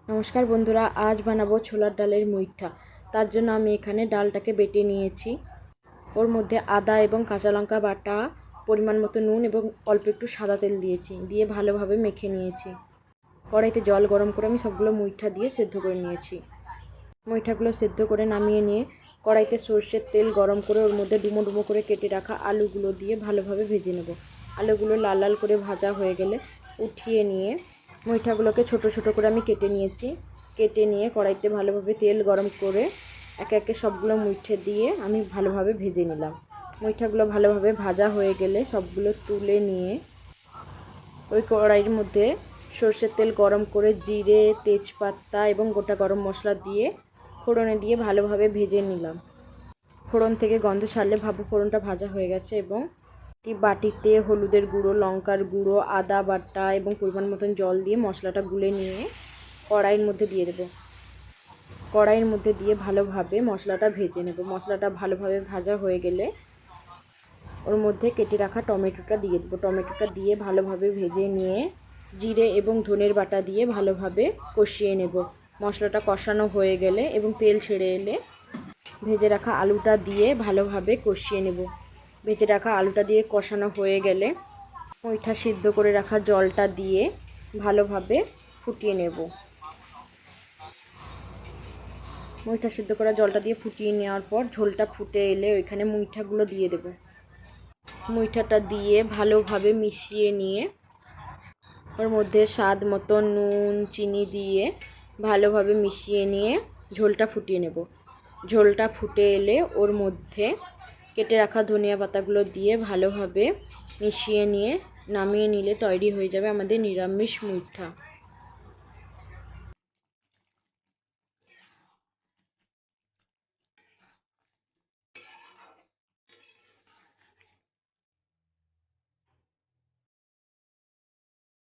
নমস্কার বন্ধুরা, আজ বানাবো ছোলার ডালের মুইঠা। তার জন্য আমি এখানে ডালটাকে বেটে নিয়েছি। ওর মধ্যে আদা এবং কাঁচা লঙ্কা বাটা, পরিমাণ মতো নুন এবং অল্প একটু সাদা তেল দিয়েছি, দিয়ে ভালোভাবে মেখে নিয়েছি। কড়াইতে জল গরম করে আমি সবগুলো মুইঠা দিয়ে সেদ্ধ করে নিয়েছি। মুইঠাগুলো সেদ্ধ করে নামিয়ে নিয়ে কড়াইতে সর্ষের তেল গরম করে ওর মধ্যে ডুমো ডুমো করে কেটে রাখা আলুগুলো দিয়ে ভালোভাবে ভেজে নেব। আলুগুলো লাল লাল করে ভাজা হয়ে গেলে উঠিয়ে নিয়ে মুইঠাগুলোকে ছোট ছোট করে আমি কেটে নিয়েছি। কেটে নিয়ে কড়াইতে ভালোভাবে তেল গরম করে একে একে সবগুলো মুইঠে দিয়ে আমি ভালোভাবে ভেজে নিলাম। মুইঠাগুলো ভালোভাবে ভাজা হয়ে গেলে সবগুলো তুলে নিয়ে ওই কড়াইয়ের মধ্যে সর্ষের তেল গরম করে জিরে, তেজপাতা এবং গোটা গরম মশলা দিয়ে ফোড়নে দিয়ে ভালোভাবে ভেজে নিলাম। ফোড়ন থেকে গন্ধ ছাড়লে ভাবো ফোড়নটা ভাজা হয়ে গেছে এবং একটি বাটিতে হলুদের গুঁড়ো, লঙ্কার গুঁড়ো, আদা বাটা এবং পরিমাণ মতন জল দিয়ে মশলাটা গুলে নিয়ে কড়াইয়ের মধ্যে দিয়ে দেবো। কড়াইয়ের মধ্যে দিয়ে ভালোভাবে মশলাটা ভেজে নেব। মশলাটা ভালোভাবে ভাজা হয়ে গেলে ওর মধ্যে কেটে রাখা টমেটোটা দিয়ে দেবো। টমেটোটা দিয়ে ভালোভাবে ভেজে নিয়ে জিরে এবং ধনের বাটা দিয়ে ভালোভাবে কষিয়ে নেব। মশলাটা কষানো হয়ে গেলে এবং তেল ছেড়ে এলে ভেজে রাখা আলুটা দিয়ে ভালোভাবে কষিয়ে নেব। ভেজে রাখা আলুটা দিয়ে কষানো হয়ে গেলে মুইঠা সিদ্ধ করে রাখা জলটা দিয়ে ভালোভাবে ফুটিয়ে নেব। মুইঠা সিদ্ধ করা জলটা দিয়ে ফুটিয়ে নেওয়ার পর ঝোলটা ফুটে এলে ওইখানে মুইঠাগুলো দিয়ে দেব। মুইঠাটা দিয়ে ভালোভাবে মিশিয়ে নিয়ে ওর মধ্যে স্বাদ মতো নুন, চিনি দিয়ে ভালোভাবে মিশিয়ে নিয়ে ঝোলটা ফুটিয়ে নেব। ঝোলটা ফুটে এলে ওর মধ্যে কেটে রাখা ধনিয়া পাতাগুলো দিয়ে ভালোভাবে মিশিয়ে নিয়ে নামিয়ে নিলে তৈরি হয়ে যাবে আমাদের নিরামিষ মুইঠা।